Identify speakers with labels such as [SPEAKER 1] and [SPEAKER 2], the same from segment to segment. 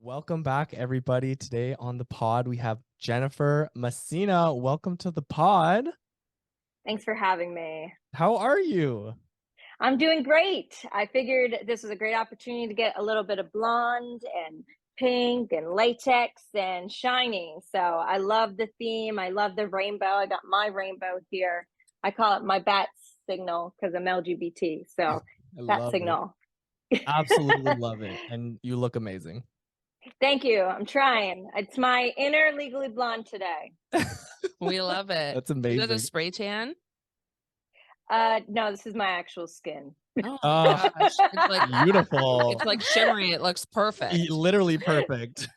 [SPEAKER 1] Welcome back, everybody. Today on the pod, we have Jennifer Messina. Welcome to the pod.
[SPEAKER 2] Thanks for having me.
[SPEAKER 1] How are you?
[SPEAKER 2] I'm doing great. I figured this was a great opportunity to get a little bit of blonde and pink and latex and shiny. So I love the theme. I love the rainbow. I got my rainbow here. I call it my bat signal because I'm LGBT. So
[SPEAKER 1] I
[SPEAKER 2] bat
[SPEAKER 1] love it.
[SPEAKER 2] signal.
[SPEAKER 1] Absolutely love it. And you look amazing.
[SPEAKER 2] Thank you. I'm trying. It's my inner legally blonde today.
[SPEAKER 3] We love it.
[SPEAKER 1] That's
[SPEAKER 3] Is it a
[SPEAKER 1] amazing.
[SPEAKER 3] spray tan?
[SPEAKER 2] No, this is my actual skin.
[SPEAKER 3] Oh
[SPEAKER 1] Oh,
[SPEAKER 3] my gosh. It's like
[SPEAKER 1] beautiful.
[SPEAKER 3] it's like shimmery. It looks perfect.
[SPEAKER 1] Literally perfect.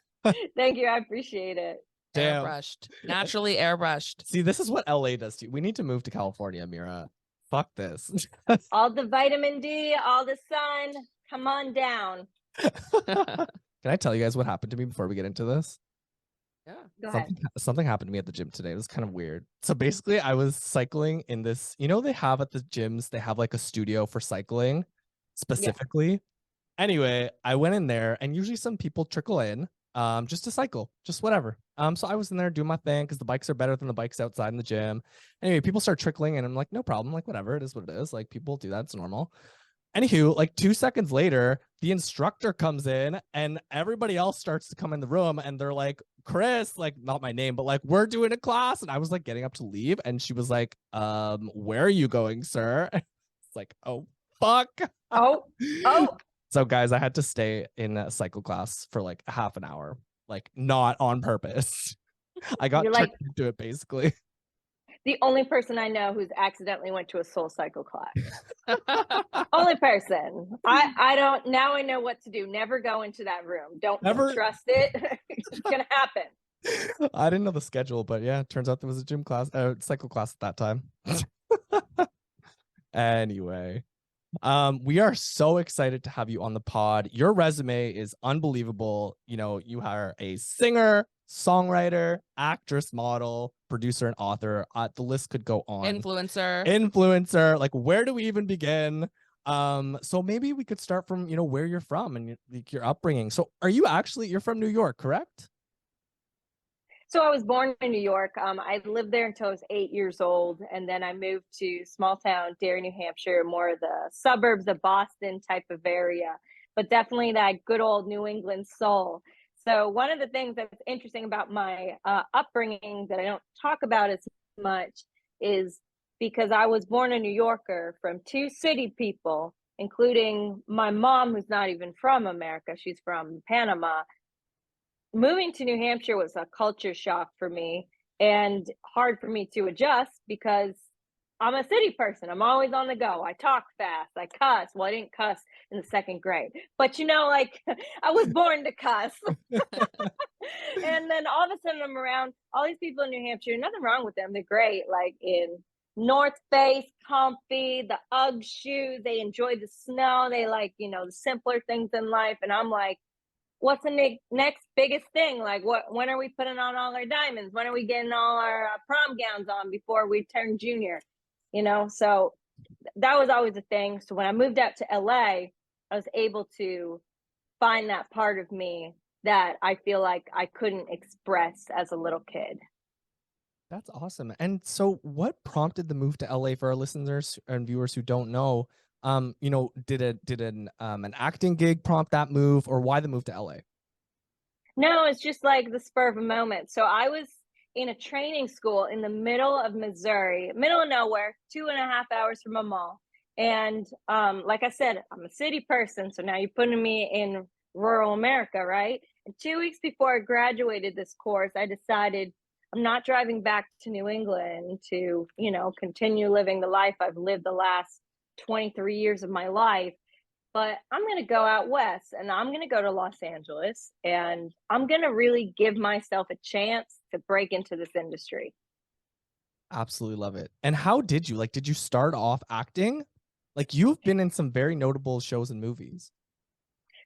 [SPEAKER 2] Thank you. I appreciate it.
[SPEAKER 1] Damn.
[SPEAKER 3] Airbrushed. Naturally airbrushed.
[SPEAKER 1] See, this is what LA does to you. We need to move to California, Amira. Fuck this.
[SPEAKER 2] All the vitamin D, all the sun. Come on down.
[SPEAKER 1] Can I tell you guys what happened to me before we get into this?
[SPEAKER 3] Yeah.
[SPEAKER 2] Go ahead.
[SPEAKER 1] Something happened to me at the gym today. It was kind of weird. So basically, I was cycling in this, they have at the gyms, they have like a studio for cycling specifically. Anyway, I went in there and usually some people trickle in just to cycle, just whatever. So I was in there doing my thing because the bikes are better than the bikes outside in the gym. Anyway, people start trickling and I'm like, no problem. Like, whatever, it is what it is. Like, people do that, it's normal. Anywho, like 2 seconds later, the instructor comes in and everybody else starts to come in the room and they're like, Chris, like not my name, but like, we're doing a class. And I was like getting up to leave and she was like, where are you going, sir? It's like, oh, fuck.
[SPEAKER 2] Oh.
[SPEAKER 1] So guys, I had to stay in a cycle class for like a half an hour, like not on purpose. I got
[SPEAKER 2] You're
[SPEAKER 1] tricked
[SPEAKER 2] like
[SPEAKER 1] into it basically.
[SPEAKER 2] the only person I know who's accidentally went to a soul cycle class. Only person. I don't, now I know what to do. Never go into that room. Don't trust it. It's gonna happen.
[SPEAKER 1] I didn't know the schedule, but yeah, it turns out there was a gym class, cycle class at that time. Anyway, we are so excited to have you on the pod. Your resume is unbelievable. You are a singer, songwriter, actress, model, producer, and author. The list could go on. Influencer. Like, where do we even begin? So maybe we could start from where you're from and your upbringing. So you're from New York, correct?
[SPEAKER 2] So I was born in New York. I lived there until I was 8 years old, and then I moved to small town Derry, New Hampshire, more of the suburbs of Boston type of area, but definitely that good old New England soul. So one of the things that's interesting about my upbringing that I don't talk about as much is because I was born a New Yorker from two city people, including my mom, who's not even from America. She's from Panama. Moving to New Hampshire was a culture shock for me and hard for me to adjust because I'm a city person. I'm always on the go. I talk fast. I cuss. Well, I didn't cuss in the second grade, but like I was born to cuss. And then all of a sudden I'm around all these people in New Hampshire. Nothing wrong with them. They're great. Like in North Face, comfy, the UGG shoes. They enjoy the snow. They like, the simpler things in life. And I'm like, what's the next biggest thing? Like, when are we putting on all our diamonds? When are we getting all our prom gowns on before we turn junior? So that was always a thing. So when I moved out to LA, I was able to find that part of me that I feel like I couldn't express as a little kid.
[SPEAKER 1] That's awesome. And so what prompted the move to LA for our listeners and viewers who don't know? Did an acting gig prompt that move, or why the move to LA?
[SPEAKER 2] No, it's just like the spur of a moment. So I was in a training school in the middle of Missouri, middle of nowhere, 2.5 hours from a mall. And like I said, I'm a city person. So now you're putting me in rural America, right? And 2 weeks before I graduated this course, I decided I'm not driving back to New England to, continue living the life I've lived the last 23 years of my life. But I'm going to go out west and I'm going to go to Los Angeles and I'm going to really give myself a chance to break into this industry.
[SPEAKER 1] Absolutely love it. And how did you start off acting? Like, you've been in some very notable shows and movies.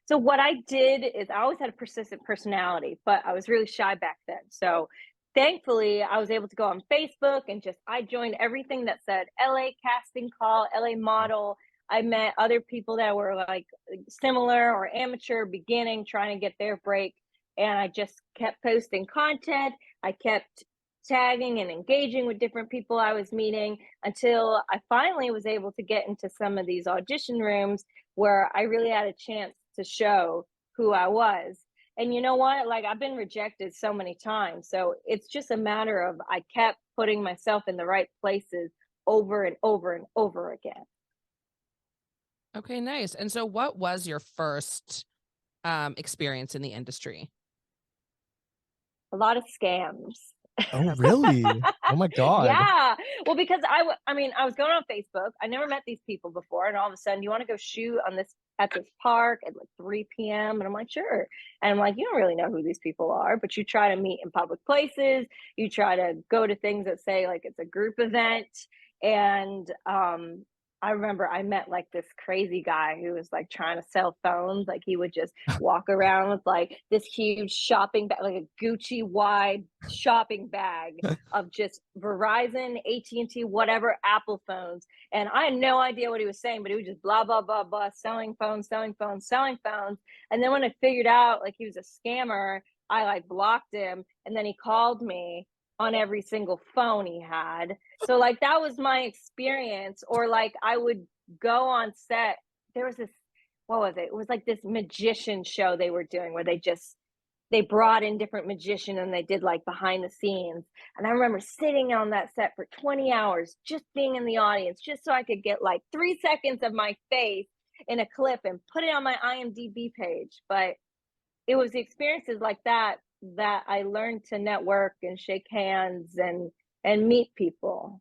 [SPEAKER 2] So what I did is I always had a persistent personality, but I was really shy back then. So thankfully I was able to go on Facebook and I joined everything that said LA casting call, LA model. I met other people that were like similar or amateur beginning, trying to get their break. And I just kept posting content. I kept tagging and engaging with different people I was meeting until I finally was able to get into some of these audition rooms where I really had a chance to show who I was. And you know what? Like, I've been rejected so many times. So it's just a matter of I kept putting myself in the right places over and over and over again.
[SPEAKER 3] Okay, nice. And so what was your first experience in the industry?
[SPEAKER 2] A lot of scams.
[SPEAKER 1] Oh, really? Oh my God.
[SPEAKER 2] Yeah. Well, because I mean, I was going on Facebook. I never met these people before. And all of a sudden, you want to go shoot on this at this park at like 3 p.m. And I'm like, sure. And I'm like, you don't really know who these people are, but you try to meet in public places. You try to go to things that say like it's a group event. And I remember I met like this crazy guy who was like trying to sell phones. Like he would just walk around with like this huge shopping bag, like a Gucci wide shopping bag of just Verizon, AT&T, whatever Apple phones. And I had no idea what he was saying, but he was just blah, blah, blah, blah, selling phones, selling phones, selling phones. And then when I figured out like he was a scammer, I like blocked him. And then he called me on every single phone he had. So like that was my experience. Or like I would go on set. There was this, what was it? It was like this magician show they were doing where they brought in different magicians and they did like behind the scenes. And I remember sitting on that set for 20 hours, just being in the audience, just so I could get like 3 seconds of my face in a clip and put it on my IMDb page. But it was the experiences like that that I learned to network and shake hands and meet people.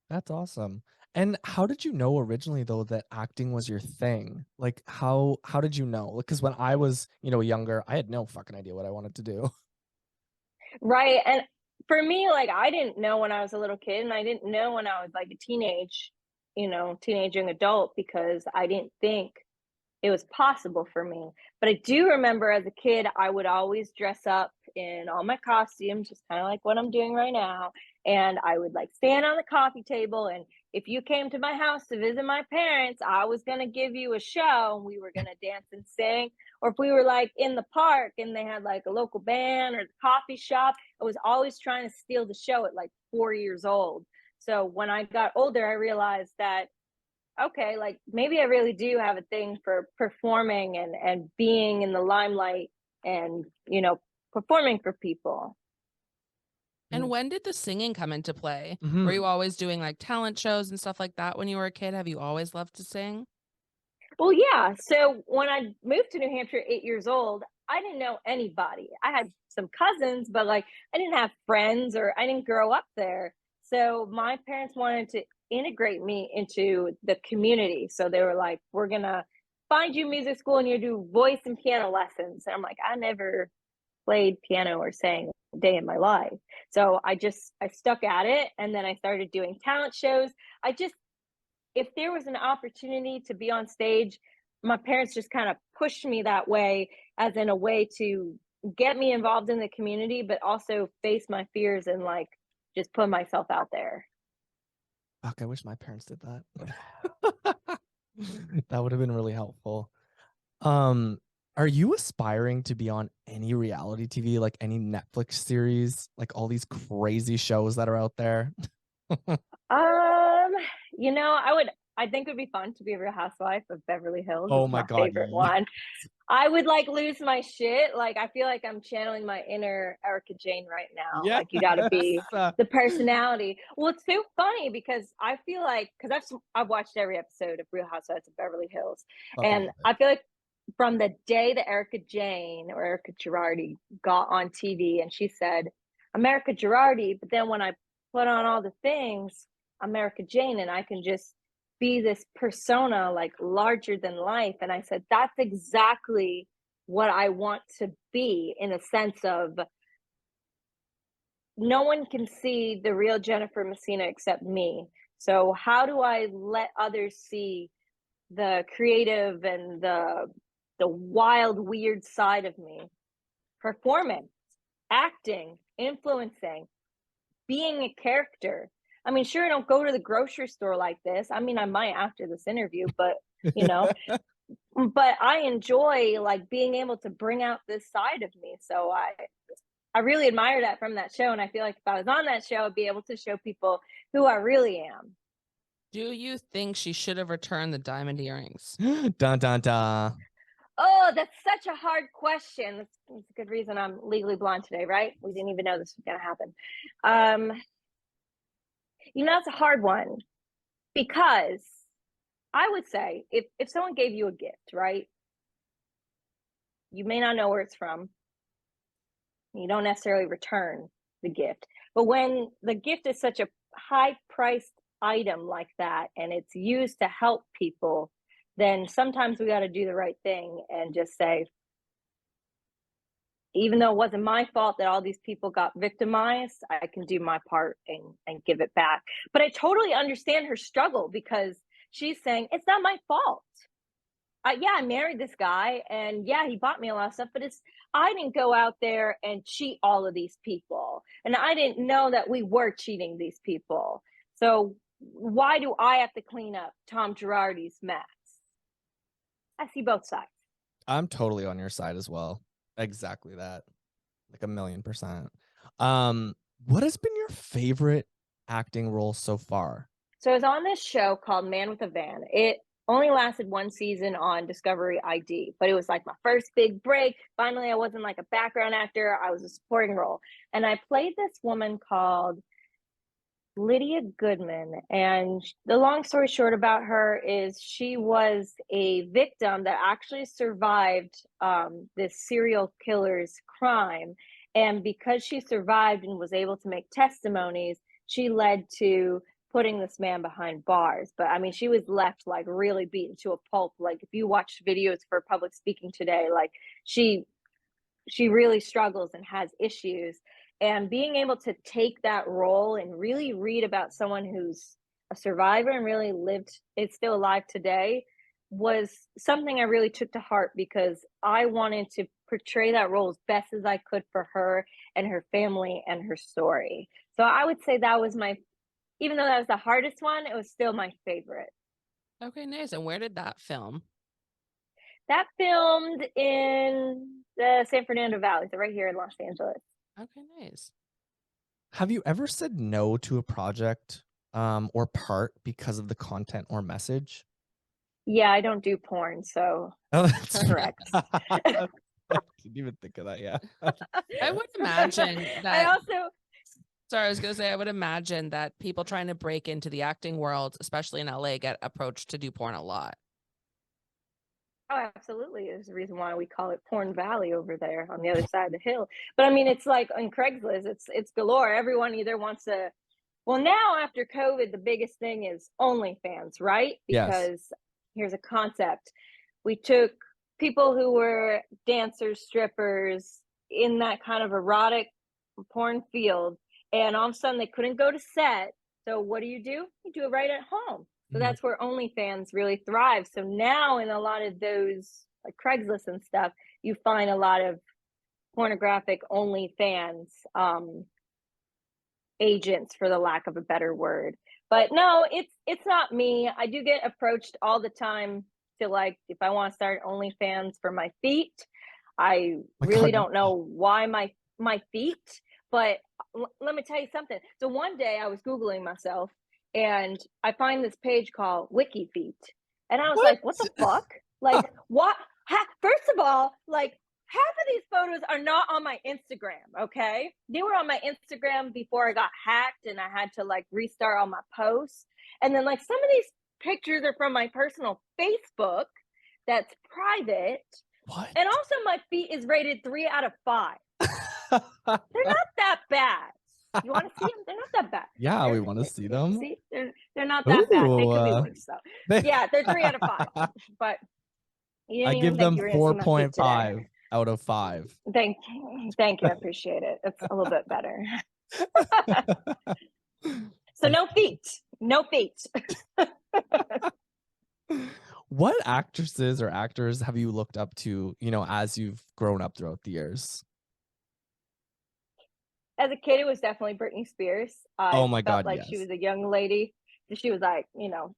[SPEAKER 1] That's awesome. And how did you know originally though that acting was your thing? Like how did you know? Because when I was, younger, I had no fucking idea what I wanted to do.
[SPEAKER 2] Right. And for me, like I didn't know when I was a little kid, and I didn't know when I was like a teenage young adult, because I didn't think it was possible for me. But I do remember as a kid, I would always dress up in all my costumes, just kind of like what I'm doing right now. And I would like stand on the coffee table. And if you came to my house to visit my parents, I was going to give you a show and we were going to dance and sing. Or if we were like in the park and they had like a local band or the coffee shop, I was always trying to steal the show at like 4 years old. So when I got older, I realized that okay, like maybe I really do have a thing for performing and being in the limelight and, performing for people.
[SPEAKER 3] And when did the singing come into play? Were
[SPEAKER 1] Mhm.
[SPEAKER 3] you always doing like talent shows and stuff like that when you were a kid? Have you always loved to sing?
[SPEAKER 2] Well, yeah. So when I moved to New Hampshire at 8 years old, I didn't know anybody. I had some cousins, but like I didn't have friends or I didn't grow up there. So my parents wanted to integrate me into the community. So they were like, we're going to find you music school and you do voice and piano lessons. And I'm like, I never played piano or sang a day in my life. So I stuck at it. And then I started doing talent shows. If there was an opportunity to be on stage, my parents just kind of pushed me that way, as in a way to get me involved in the community, but also face my fears and like just put myself out there.
[SPEAKER 1] Fuck, I wish my parents did that. That would have been really helpful. Are you aspiring to be on any reality TV, like any Netflix series, like all these crazy shows that are out there?
[SPEAKER 2] Um, I think it would be fun to be a Real Housewife of Beverly Hills.
[SPEAKER 1] Oh
[SPEAKER 2] It's
[SPEAKER 1] my
[SPEAKER 2] my
[SPEAKER 1] God,
[SPEAKER 2] favorite
[SPEAKER 1] yes.
[SPEAKER 2] one. I would like lose my shit. Like I feel like I'm channeling my inner Erica Jane right now.
[SPEAKER 1] Yes.
[SPEAKER 2] Like you got to be the personality. Well, it's so funny because I feel like I've watched every episode of Real Housewives of Beverly Hills, and I feel like from the day that Erica Jane or Erica Girardi got on TV and she said America Girardi, but then when I put on all the things, America Jane, and I can just be this persona like larger than life. And I said, that's exactly what I want to be, in a sense of no one can see the real Jennifer Messina except me. So how do I let others see the creative and the wild, weird side of me? Performance, acting, influencing, being a character. I mean, sure, I don't go to the grocery store like this. I mean, I might after this interview, but but I enjoy like being able to bring out this side of me. So I really admire that from that show, and I feel like if I was on that show, I'd be able to show people who I really am.
[SPEAKER 3] Do you think she should have returned the diamond earrings?
[SPEAKER 1] Dun dun dun.
[SPEAKER 2] Oh, that's such a hard question. That's a good reason I'm legally blonde today, right? We didn't even know this was going to happen. It's a hard one because I would say if someone gave you a gift, right? You may not know where it's from. You don't necessarily return the gift. But when the gift is such a high priced item like that and it's used to help people, then sometimes we got to do the right thing and just say, even though it wasn't my fault that all these people got victimized, I can do my part and give it back. But I totally understand her struggle because she's saying, it's not my fault. I married this guy and yeah, he bought me a lot of stuff, but I didn't go out there and cheat all of these people. And I didn't know that we were cheating these people. So why do I have to clean up Tom Girardi's mess? I see both sides.
[SPEAKER 1] I'm totally on your side as well. Exactly that. Like 1,000,000%. What has been your favorite acting role so far?
[SPEAKER 2] So I was on this show called Man with a Van. It only lasted one season on Discovery ID, but it was like my first big break. Finally, I wasn't like a background actor. I was a supporting role. And I played this woman called Lydia Goodman. And the long story short about her is she was a victim that actually survived this serial killer's crime. And because she survived and was able to make testimonies, she led to putting this man behind bars. But I mean, she was left like really beaten to a pulp. Like if you watch videos for public speaking today, like she really struggles and has issues. And being able to take that role and really read about someone who's a survivor and really lived, is still alive today, was something I really took to heart because I wanted to portray that role as best as I could for her and her family and her story. So I would say that was even though that was the hardest one, it was still my favorite.
[SPEAKER 3] Okay, nice. And where did that film?
[SPEAKER 2] That filmed in the San Fernando Valley, so right here in Los Angeles.
[SPEAKER 3] Okay, nice.
[SPEAKER 1] Have you ever said no to a project or part because of the content or message?
[SPEAKER 2] Yeah, I don't do porn, so
[SPEAKER 1] Oh, that's
[SPEAKER 2] correct.
[SPEAKER 1] I didn't even think of that. Yeah.
[SPEAKER 3] I would imagine that.
[SPEAKER 2] I
[SPEAKER 3] was going to say, I would imagine that people trying to break into the acting world, especially in LA, get approached to do porn a lot.
[SPEAKER 2] Oh, absolutely. There's a reason why we call it Porn Valley over there on the other side of the hill. But I mean, it's like on Craigslist, it's galore. Everyone either wants to. Well, now after COVID, the biggest thing is OnlyFans, right? Because here's a concept. We took people who were dancers, strippers in that kind of erotic porn field, and all of a sudden they couldn't go to set. So what do? You do it right at home. So that's where OnlyFans really thrives. So now in a lot of those like Craigslist and stuff, you find a lot of pornographic OnlyFans agents, for the lack of a better word. But no, it's not me. I do get approached all the time to like if I want to start OnlyFans for my feet. I really don't know why my feet, but let me tell you something. So one day I was Googling myself and I find this page called Wiki Feet. And I was like, what the fuck? Like, what? First of all, like, half of these photos are not on my Instagram, okay? They were on my Instagram before I got hacked and I had to, like, restart all my posts. And then, like, some of these pictures are from my personal Facebook that's private.
[SPEAKER 1] What?
[SPEAKER 2] And also my feet is rated 3 out of 5. They're not that bad. You want to see them? They're not that bad.
[SPEAKER 1] Yeah, we want to see them.
[SPEAKER 2] See, they're not that bad. They could be worse though. Yeah, they're 3 out of 5. But
[SPEAKER 1] I give them 4.5 out of 5.
[SPEAKER 2] Thank you. I appreciate it. It's a little bit better. So no feet.
[SPEAKER 1] What actresses or actors have you looked up to, as you've grown up throughout the years?
[SPEAKER 2] As a kid, it was definitely Britney Spears.
[SPEAKER 1] Oh my God,
[SPEAKER 2] like
[SPEAKER 1] yes.
[SPEAKER 2] she was a young lady. She was like,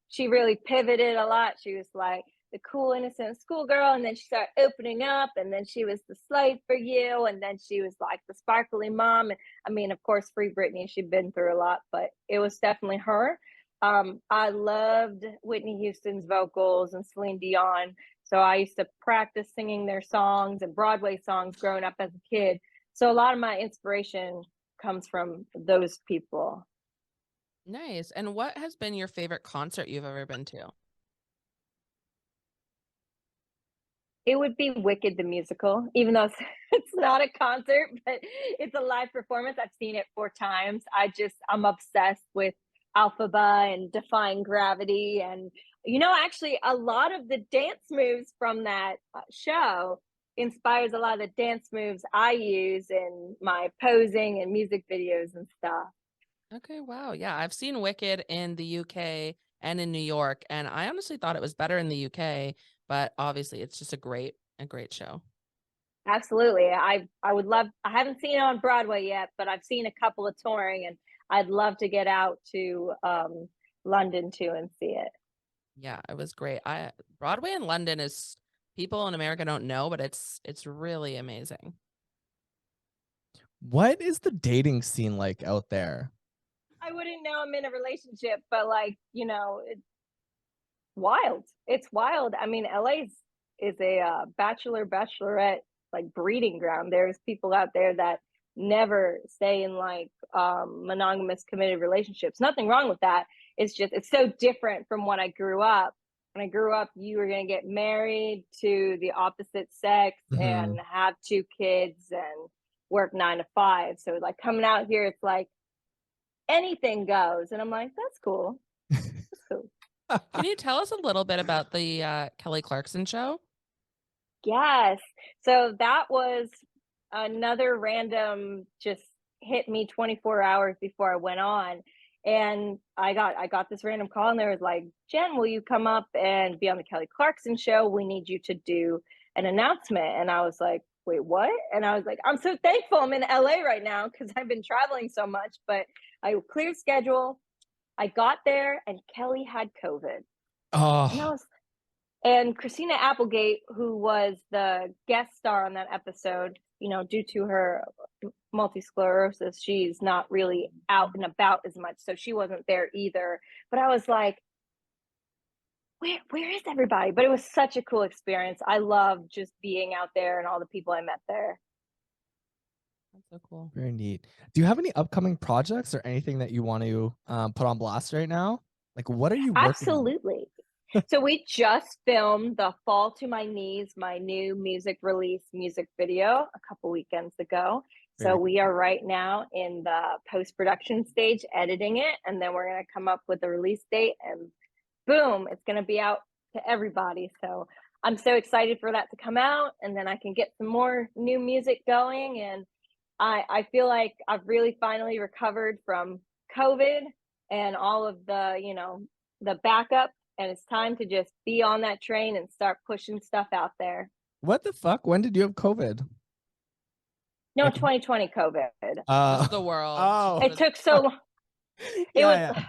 [SPEAKER 2] she really pivoted a lot. She was like the cool, innocent schoolgirl, and then she started opening up, and then she was the slave for you, and then she was like the sparkly mom. And I mean, of course, Free Britney, she'd been through a lot, but it was definitely her. I loved Whitney Houston's vocals and Celine Dion. So I used to practice singing their songs and Broadway songs growing up as a kid. So a lot of my inspiration comes from those people.
[SPEAKER 3] Nice. And what has been your favorite concert you've ever been to?
[SPEAKER 2] It would be Wicked the musical, even though it's not a concert, but it's a live performance. I've seen it 4 times. I'm obsessed with Alphaba and Defying Gravity. And, actually, a lot of the dance moves from that show inspires a lot of the dance moves I use in my posing and music videos and stuff.
[SPEAKER 3] Okay, wow. Yeah, I've seen Wicked in the UK and in New York, and I honestly thought it was better in the UK, but obviously it's just a great show.
[SPEAKER 2] Absolutely. I haven't seen it on Broadway yet, but I've seen a couple of touring, and I'd love to get out to London too and see it.
[SPEAKER 3] Yeah, it was great. Broadway in London is, people in America don't know, but it's really amazing.
[SPEAKER 1] What is the dating scene like out there?
[SPEAKER 2] I wouldn't know I'm in a relationship, but it's wild. It's wild. I mean, LA is a bachelorette like breeding ground. There's people out there that never stay in like monogamous committed relationships. Nothing wrong with that. It's just it's so different from when I grew up. When I grew up, you were going to get married to the opposite sex and have 2 kids and work 9 to 5. So like coming out here, it's like anything goes, and I'm like, that's cool. That's cool.
[SPEAKER 3] Can you tell us a little bit about the Kelly Clarkson show?
[SPEAKER 2] Yes. So that was another random, just hit me 24 hours before I went on. And I got this random call, and there was like, Jen, will you come up and be on the Kelly Clarkson show? We need you to do an announcement. And I was like, wait, what? And I was like, I'm so thankful I'm in LA right now because I've been traveling so much, but I cleared schedule. I got there and Kelly had COVID.
[SPEAKER 1] Oh,
[SPEAKER 2] And Christina Applegate, who was the guest star on that episode, due to her multiple sclerosis, she's not really out and about as much. So she wasn't there either. But I was like, where is everybody? But it was such a cool experience. I love just being out there and all the people I met there.
[SPEAKER 3] That's so cool.
[SPEAKER 1] very neat. Do you have any upcoming projects or anything that you want to put on blast right now? Like, what are you working on?
[SPEAKER 2] Absolutely. So we just filmed the Fall to My Knees, my new music release music video a couple weekends ago. So
[SPEAKER 1] Very
[SPEAKER 2] we are right now in the post-production stage editing it, and then we're going to come up with a release date, and boom, it's going to be out to everybody. So I'm so excited for that to come out, and then I can get some more new music going. And I feel like I've really finally recovered from COVID and all of the backup, and it's time to just be on that train and start pushing stuff out there.
[SPEAKER 1] What the fuck? When did you have COVID?
[SPEAKER 2] No,
[SPEAKER 1] Like,
[SPEAKER 2] 2020 COVID.
[SPEAKER 3] Just the world.
[SPEAKER 1] Oh,
[SPEAKER 2] It took so long.
[SPEAKER 1] yeah.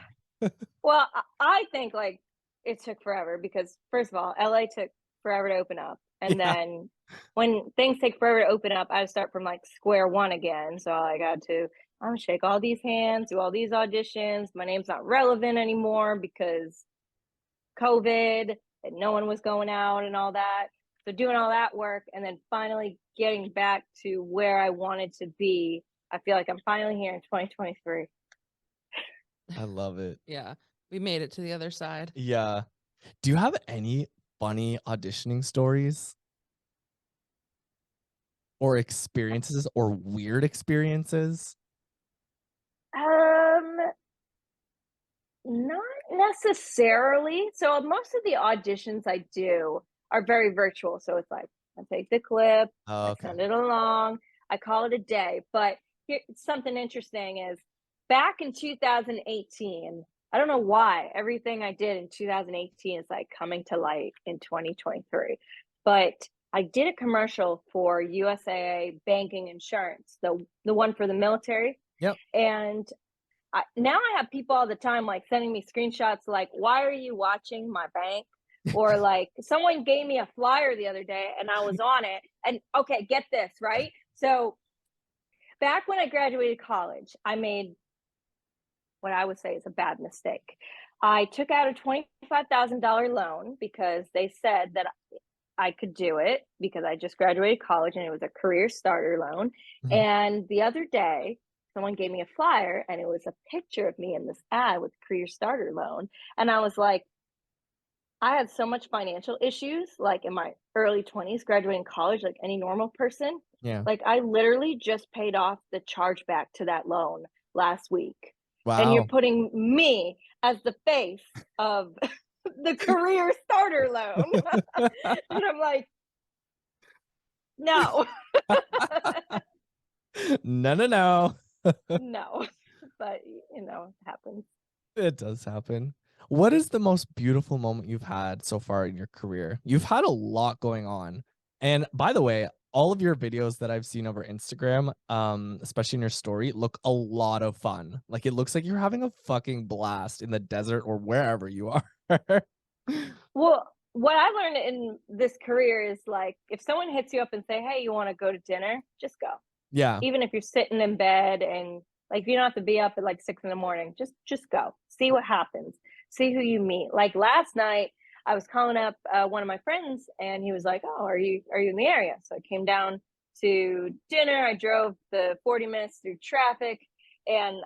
[SPEAKER 2] Well, I think like it took forever because first of all, LA took forever to open up. And
[SPEAKER 1] Yeah.
[SPEAKER 2] then when things take forever to open up, I had to start from like square one again. So I got to, I'm gonna shake all these hands, do all these auditions. My name's not relevant anymore because COVID and no one was going out and all that. So doing all that work and then finally getting back to where I wanted to be. I feel like I'm finally here in 2023.
[SPEAKER 1] I love it.
[SPEAKER 3] Yeah, we made it to the other side.
[SPEAKER 1] Yeah. Do you have any funny auditioning stories or experiences or weird experiences?
[SPEAKER 2] Not necessarily. So most of the auditions I do are very virtual. So it's like I take the clip,
[SPEAKER 1] Oh,
[SPEAKER 2] I
[SPEAKER 1] okay.
[SPEAKER 2] send it along, I call it a day. But here, something interesting is back in 2018, I don't know why everything I did in 2018 is like coming to light in 2023. But I did a commercial for USAA Banking Insurance, the one for the military.
[SPEAKER 1] Yep.
[SPEAKER 2] And now I have people all the time like sending me screenshots like, why are you watching my bank? Or like someone gave me a flyer the other day and I was on it. And okay, get this, right? So back when I graduated college, I made what I would say is a bad mistake. I took out a $25,000 loan because they said that I could do it because I just graduated college and it was a career starter loan.
[SPEAKER 1] Mhm.
[SPEAKER 2] And the other day, someone gave me a flyer and it was a picture of me in this ad with career starter loan. And I was like, I had so much financial issues, like in my early 20s, graduating college, like any normal person.
[SPEAKER 1] Yeah.
[SPEAKER 2] Like I literally just paid off the chargeback to that loan last week. And you're
[SPEAKER 1] Wow.
[SPEAKER 2] putting me as the face of the career starter loan. And I'm like, no,
[SPEAKER 1] No, no, no.
[SPEAKER 2] no. But you know, it happens.
[SPEAKER 1] It does happen. What is the most beautiful moment you've had so far in your career? You've had a lot going on. And by the way, all of your videos that I've seen over Instagram, especially in your story, look a lot of fun. Like it looks like you're having a fucking blast in the desert or wherever you are.
[SPEAKER 2] Well, what I learned in this career is like if someone hits you up and say, "Hey, you want to go to dinner?" Just go.
[SPEAKER 1] Yeah.
[SPEAKER 2] Even if you're sitting in bed and like you don't have to be up at like 6 in the morning, just go. See what happens. See who you meet. Like last night, I was calling up one of my friends and he was like, "Oh, are you in the area?" So I came down to dinner. I drove the 40 minutes through traffic and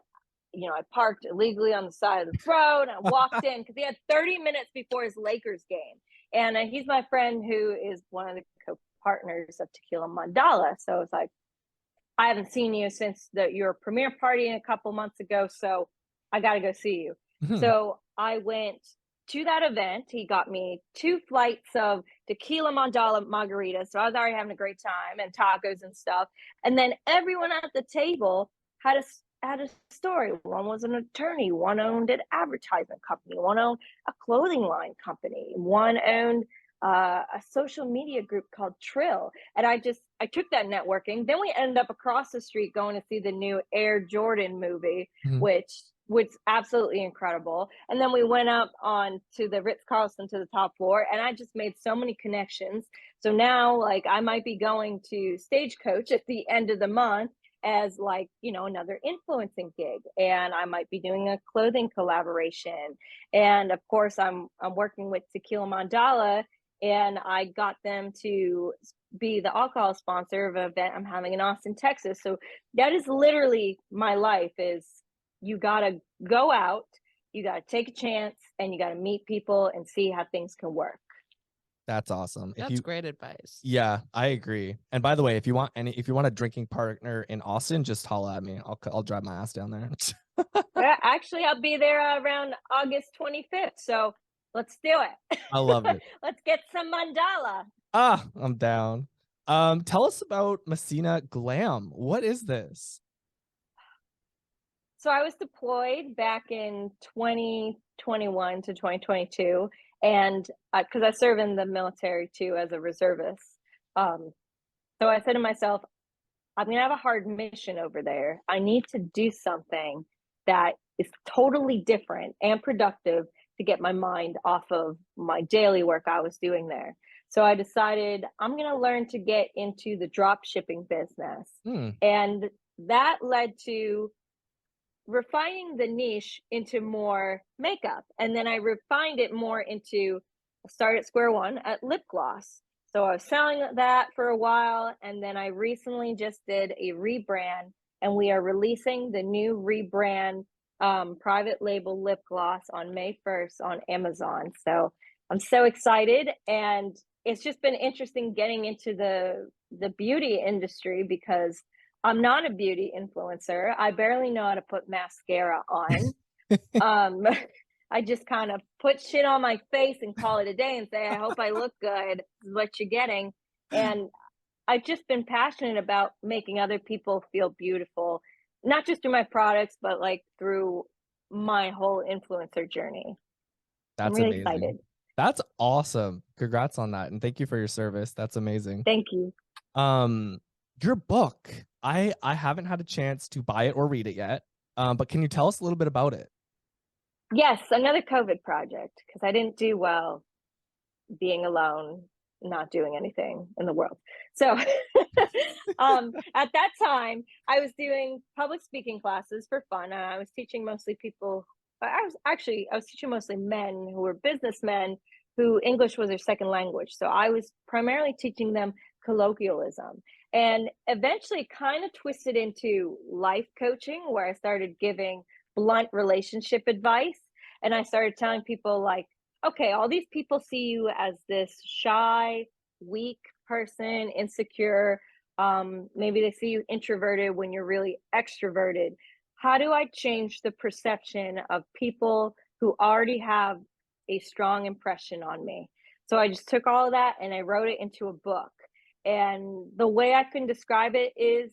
[SPEAKER 2] you know, I parked illegally on the side of the road. I walked in because he had 30 minutes before his Lakers game. And he's my friend who is one of the co-partners of Tequila Mandala. So it's like, I haven't seen you since your premiere party a couple months ago. So I got to go see you.
[SPEAKER 1] Mhm.
[SPEAKER 2] So I went to that event. He got me 2 flights of Tequila Mandala margaritas. So I was already having a great time and tacos and stuff. And then everyone at the table had a story. One was an attorney, one owned an advertisement company, one owned a clothing line company, one owned a social media group called Trill. And I took that networking. Then we ended up across the street going to see the new Air Jordan movie,
[SPEAKER 1] Mhm.
[SPEAKER 2] which was absolutely incredible. And then we went up on to the Ritz Carlton to the top floor, and I just made so many connections. So now, like, I might be going to Stagecoach at the end of the month as like another influencing gig, and I might be doing a clothing collaboration. And of course I'm working with Tequila Mandala, and I got them to be the alcohol sponsor of an event I'm having in Austin, Texas. So that is literally my life. Is you gotta go out, you gotta take a chance, and you gotta meet people and see how things can work.
[SPEAKER 1] That's awesome.
[SPEAKER 3] That's great advice.
[SPEAKER 1] Yeah, I agree. And by the way, if you want a drinking partner in Austin, just holla at me. I'll drive my ass down there.
[SPEAKER 2] Actually, I'll be there around August 25th. So let's do it.
[SPEAKER 1] I love it.
[SPEAKER 2] Let's get some mandala.
[SPEAKER 1] Ah, I'm down. Tell us about Messina Glam. What is this?
[SPEAKER 2] So I was deployed back in 2021 to 2022, and because I serve in the military too as a reservist. So I said to myself, I'm gonna have a hard mission over there. I need to do something that is totally different and productive to get my mind off of my daily work I was doing there. So I decided I'm gonna learn to get into the drop shipping business.
[SPEAKER 1] Hmm.
[SPEAKER 2] And that led to refining the niche into more makeup. And then I refined it more into start at square one at lip gloss. So I was selling that for a while. And then I recently just did a rebrand, and we are releasing the new rebrand private label lip gloss on May 1st on Amazon. So I'm so excited. And it's just been interesting getting into the beauty industry because I'm not a beauty influencer. I barely know how to put mascara on. um, I just kind of put shit on my face and call it a day and say, I hope I look good. This is what you're getting. And I've just been passionate about making other people feel beautiful, not just through my products, but like through my whole influencer journey. I'm
[SPEAKER 1] That's
[SPEAKER 2] really
[SPEAKER 1] amazing.
[SPEAKER 2] excited.
[SPEAKER 1] That's awesome. Congrats on that. And thank you for your service. That's amazing.
[SPEAKER 2] Thank you.
[SPEAKER 1] Your book, I haven't had a chance to buy it or read it yet. But can you tell us a little bit about it?
[SPEAKER 2] Yes, another COVID project because I didn't do well being alone, not doing anything in the world. So at that time, I was doing public speaking classes for fun. I was teaching mostly people. I was teaching mostly men who were businessmen who English was their second language. So I was primarily teaching them colloquialism, and eventually kind of twisted into life coaching, where I started giving blunt relationship advice. And I started telling people, like, okay, all these people see you as this shy, weak person, insecure. Maybe they see you introverted when you're really extroverted. How do I change the perception of people who already have a strong impression on me? So I just took all of that and I wrote it into a book. And the way I can describe it is,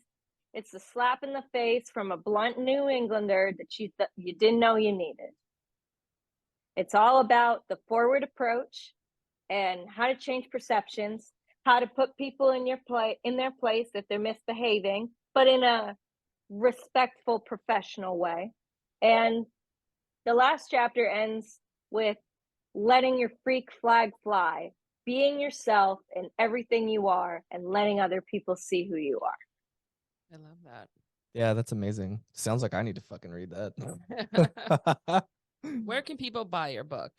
[SPEAKER 2] it's a slap in the face from a blunt New Englander that you didn't know you needed. It's all about the forward approach and how to change perceptions, how to put people in their place if they're misbehaving, but in a respectful, professional way. And the last chapter ends with letting your freak flag fly, being yourself in everything you are, and letting other people see who you are.
[SPEAKER 3] I love that.
[SPEAKER 1] Yeah, that's amazing. Sounds like I need to fucking read that.
[SPEAKER 3] Where can people buy your book?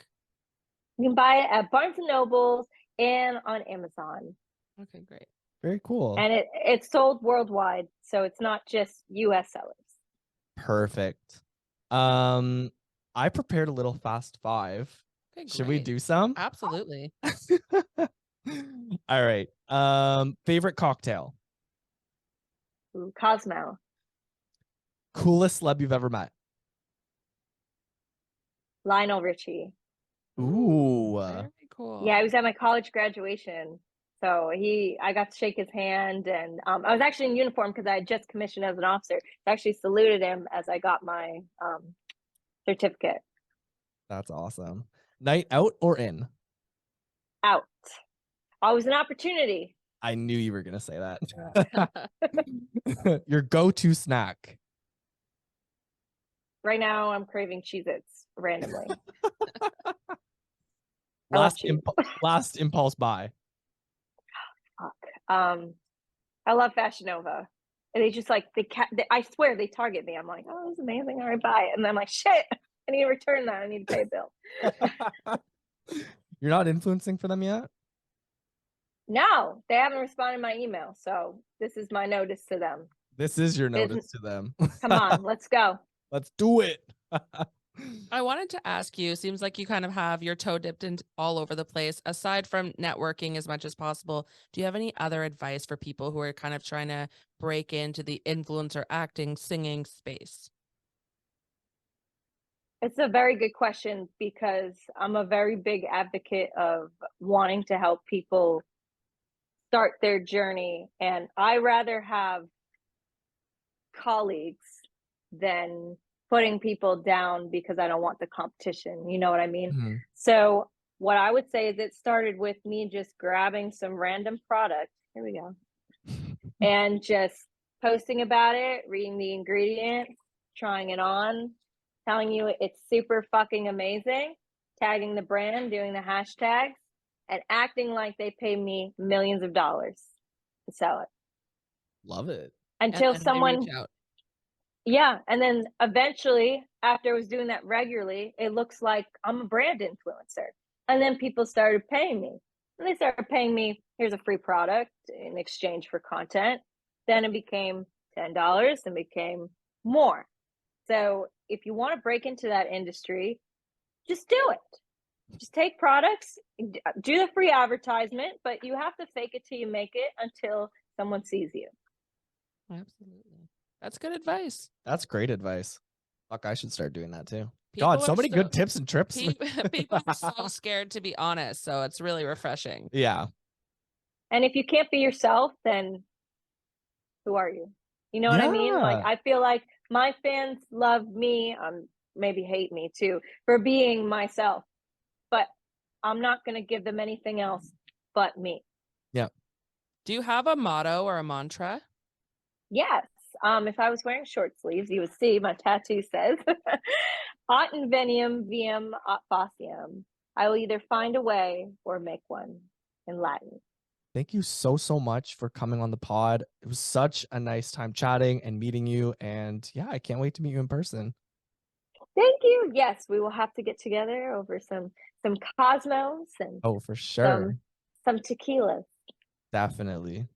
[SPEAKER 2] You can buy it at Barnes and Nobles and on Amazon.
[SPEAKER 3] Okay, great.
[SPEAKER 1] Very cool.
[SPEAKER 2] And it's sold worldwide, so it's not just US sellers.
[SPEAKER 1] Perfect. I prepared a little fast five.
[SPEAKER 3] Okay,
[SPEAKER 1] Should we
[SPEAKER 3] great.
[SPEAKER 1] do some?
[SPEAKER 3] Absolutely.
[SPEAKER 1] All right. Favorite cocktail?
[SPEAKER 2] Ooh, Cosmo.
[SPEAKER 1] Coolest celeb you've ever met?
[SPEAKER 2] Lionel Richie.
[SPEAKER 1] Ooh.
[SPEAKER 3] Very cool.
[SPEAKER 2] Yeah, he was at my college graduation. So I got to shake his hand, and I was actually in uniform because I had just commissioned as an officer. I actually saluted him as I got my certificate.
[SPEAKER 1] That's awesome. Night out or in?
[SPEAKER 2] Out. Always an opportunity.
[SPEAKER 1] I knew you were gonna say that. Your go-to snack?
[SPEAKER 2] Right now, I'm craving Cheez-Its randomly.
[SPEAKER 1] Last impulse buy.
[SPEAKER 2] Fuck. I love Fashion Nova. And they just like I swear they target me. I'm like, oh, this is amazing. All right, buy it. And then I'm like, shit, I need to return that. I need to pay a bill.
[SPEAKER 1] You're not influencing for them yet?
[SPEAKER 2] No, they haven't responded to my email. So this is my notice to them.
[SPEAKER 1] This is your notice to them.
[SPEAKER 2] Come on, let's go.
[SPEAKER 1] Let's do it.
[SPEAKER 3] I wanted to ask you, seems like you kind of have your toe dipped in all over the place. Aside from networking as much as possible, do you have any other advice for people who are kind of trying to break into the influencer acting, singing space?
[SPEAKER 2] It's a very good question, because I'm a very big advocate of wanting to help people start their journey. And I rather have colleagues than putting people down because I don't want the competition. You know what I mean?
[SPEAKER 1] Mm-hmm.
[SPEAKER 2] So what I would say is it started with me just grabbing some random product. Here we go. And just posting about it, reading the ingredients, trying it on, telling you it's super fucking amazing, tagging the brand, doing the hashtags, and acting like they pay me millions of dollars to sell it.
[SPEAKER 1] Love it.
[SPEAKER 2] Until someone
[SPEAKER 3] reach out.
[SPEAKER 2] Yeah. And then eventually, after I was doing that regularly, it looks like I'm a brand influencer. And then people started paying me. And they started paying me, here's a free product in exchange for content. Then it became $10 and became more. So if you want to break into that industry, just do it. Just take products, do the free advertisement, but you have to fake it till you make it until someone sees you.
[SPEAKER 3] Absolutely. That's good advice.
[SPEAKER 1] That's great advice. Fuck, I should start doing that too.
[SPEAKER 3] People
[SPEAKER 1] God, so
[SPEAKER 3] are
[SPEAKER 1] many good tips and trips.
[SPEAKER 3] People are so scared to be honest, so it's really refreshing.
[SPEAKER 1] Yeah.
[SPEAKER 2] And if you can't be yourself, then who are you? You know what I mean? Like, I feel like my fans love me, maybe hate me too, for being myself. But I'm not going to give them anything else but me.
[SPEAKER 1] Yeah.
[SPEAKER 3] Do you have a motto or a mantra?
[SPEAKER 2] Yes. If I was wearing short sleeves, you would see my tattoo says, Aut inveniam viam aut faciam. I will either find a way or make one in Latin.
[SPEAKER 1] Thank you so, so much for coming on the pod. It was such a nice time chatting and meeting you. And yeah, I can't wait to meet you in person.
[SPEAKER 2] Thank you. Yes, we will have to get together over some cosmos and
[SPEAKER 1] Oh, for sure.
[SPEAKER 2] some tequilas.
[SPEAKER 1] Definitely.